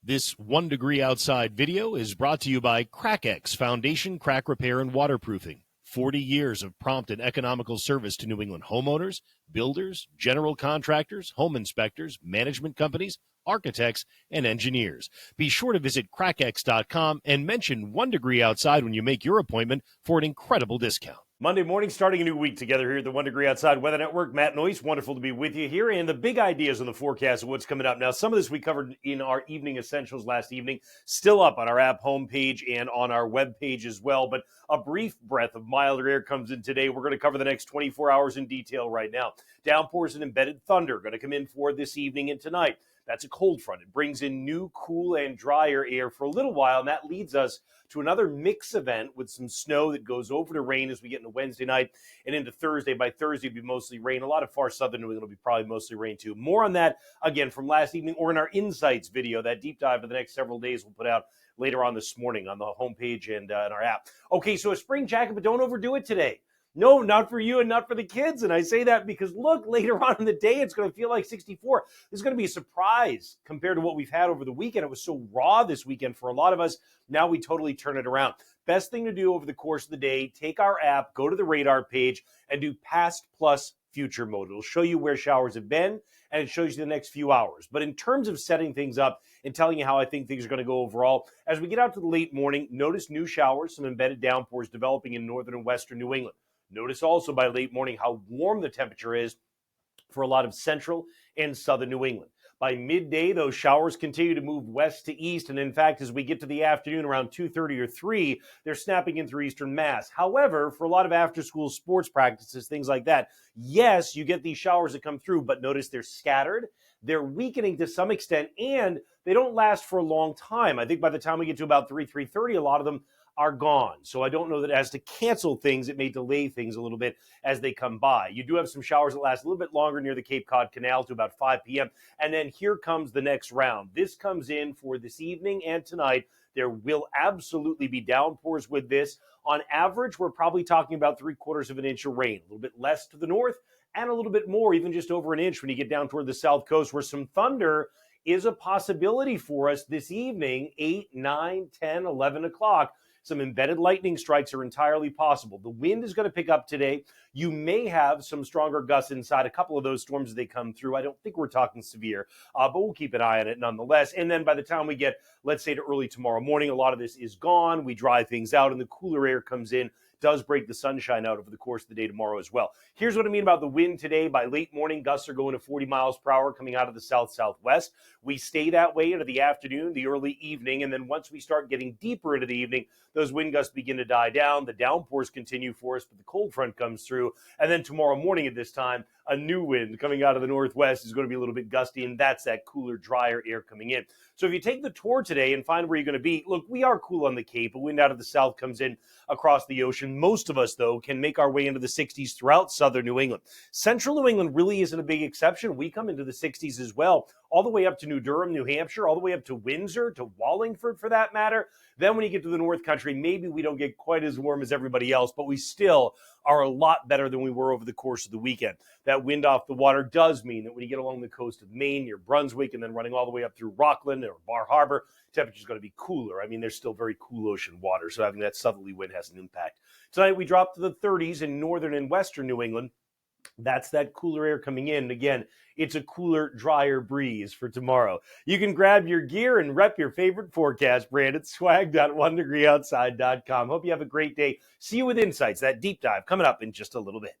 This 1 Degree Outside video is brought to you by CrackX Foundation Crack Repair and Waterproofing. 40 years of prompt and economical service to New England homeowners, builders, general contractors, home inspectors, management companies, architects, and engineers. Be sure to visit crackx.com and mention 1 Degree Outside when you make your appointment for an incredible discount. Monday morning, starting a new week together here at the 1 Degree Outside Weather Network. Matt Noyes, wonderful to be with you here. And the big ideas on the forecast of what's coming up. Now, some of this we covered in our evening essentials last evening, still up on our app homepage and on our webpage as well. But a brief breath of milder air comes in today. We're going to cover the next 24 hours in detail right now. Downpours and embedded thunder going to come in for this evening and tonight. That's a cold front. It brings in new, cool, and drier air for a little while, and that leads us to another mix event with some snow that goes over to rain as we get into Wednesday night and into Thursday. By Thursday, it'll be mostly rain. A lot of far southern New England will be probably mostly rain, too. More on that, again, from last evening or in our Insights video, that deep dive for the next several days we'll put out later on this morning on the homepage and in our app. Okay, so a spring jacket, but don't overdo it today. No, not for you and not for the kids. And I say that because, look, later on in the day, it's going to feel like 64. This is going to be a surprise compared to what we've had over the weekend. It was so raw this weekend for a lot of us. Now we totally turn it around. Best thing to do over the course of the day, take our app, go to the radar page, and do past plus future mode. It'll show you where showers have been, and it shows you the next few hours. But in terms of setting things up and telling you how I think things are going to go overall, as we get out to the late morning, notice new showers, some embedded downpours developing in northern and western New England. Notice also by late morning how warm the temperature is for a lot of central and southern New England. By midday, those showers continue to move west to east, and in fact, as we get to the afternoon around 2:30 or 3, they're snapping in through eastern Mass. However, for a lot of after-school sports practices, things like that, yes, you get these showers that come through, but notice they're scattered, they're weakening to some extent, and they don't last for a long time. I think by the time we get to about 3:30, a lot of them are gone. So I don't know that it has to cancel things. It may delay things a little bit as they come by. You do have some showers that last a little bit longer near the Cape Cod Canal to about 5 p.m. And then here comes the next round. This comes in for this evening and tonight. There will absolutely be downpours with this. On average, we're probably talking about 3/4 of an inch of rain, a little bit less to the north and a little bit more, even just over an inch when you get down toward the south coast, where some thunder is a possibility for us this evening, 8, 9, 10, 11 o'clock. Some embedded lightning strikes are entirely possible. The wind is going to pick up today. You may have some stronger gusts inside a couple of those storms as they come through. I don't think we're talking severe, but we'll keep an eye on it nonetheless. And then by the time we get, let's say, to early tomorrow morning, a lot of this is gone. We dry things out and the cooler air comes in, does break the sunshine out over the course of the day tomorrow as well. Here's what I mean about the wind today. By late morning, gusts are going to 40 miles per hour coming out of the south-southwest. We stay that way into the afternoon, the early evening, and then once we start getting deeper into the evening, those wind gusts begin to die down. The downpours continue for us, but the cold front comes through. And then tomorrow morning at this time, a new wind coming out of the northwest is going to be a little bit gusty, and that's that cooler, drier air coming in. So if you take the tour today and find where you're going to be, look, we are cool on the Cape. A wind out of the south comes in across the ocean. Most of us, though, can make our way into the 60s throughout southern New England. Central New England really isn't a big exception. We come into the 60s as well, all the way up to New Durham, New Hampshire, all the way up to Windsor, to Wallingford for that matter. Then when you get to the North Country, maybe we don't get quite as warm as everybody else, but we still are a lot better than we were over the course of the weekend. That wind off the water does mean that when you get along the coast of Maine, near Brunswick, and then running all the way up through Rockland or Bar Harbor, temperature's going to be cooler. I mean, there's still very cool ocean water, so having that southerly wind has an impact. Tonight, we drop to the 30s in northern and western New England. That's that cooler air coming in. Again, it's a cooler, drier breeze for tomorrow. You can grab your gear and rep your favorite forecast brand at swag.onedegreeoutside.com. Hope you have a great day. See you with Insights, that deep dive coming up in just a little bit.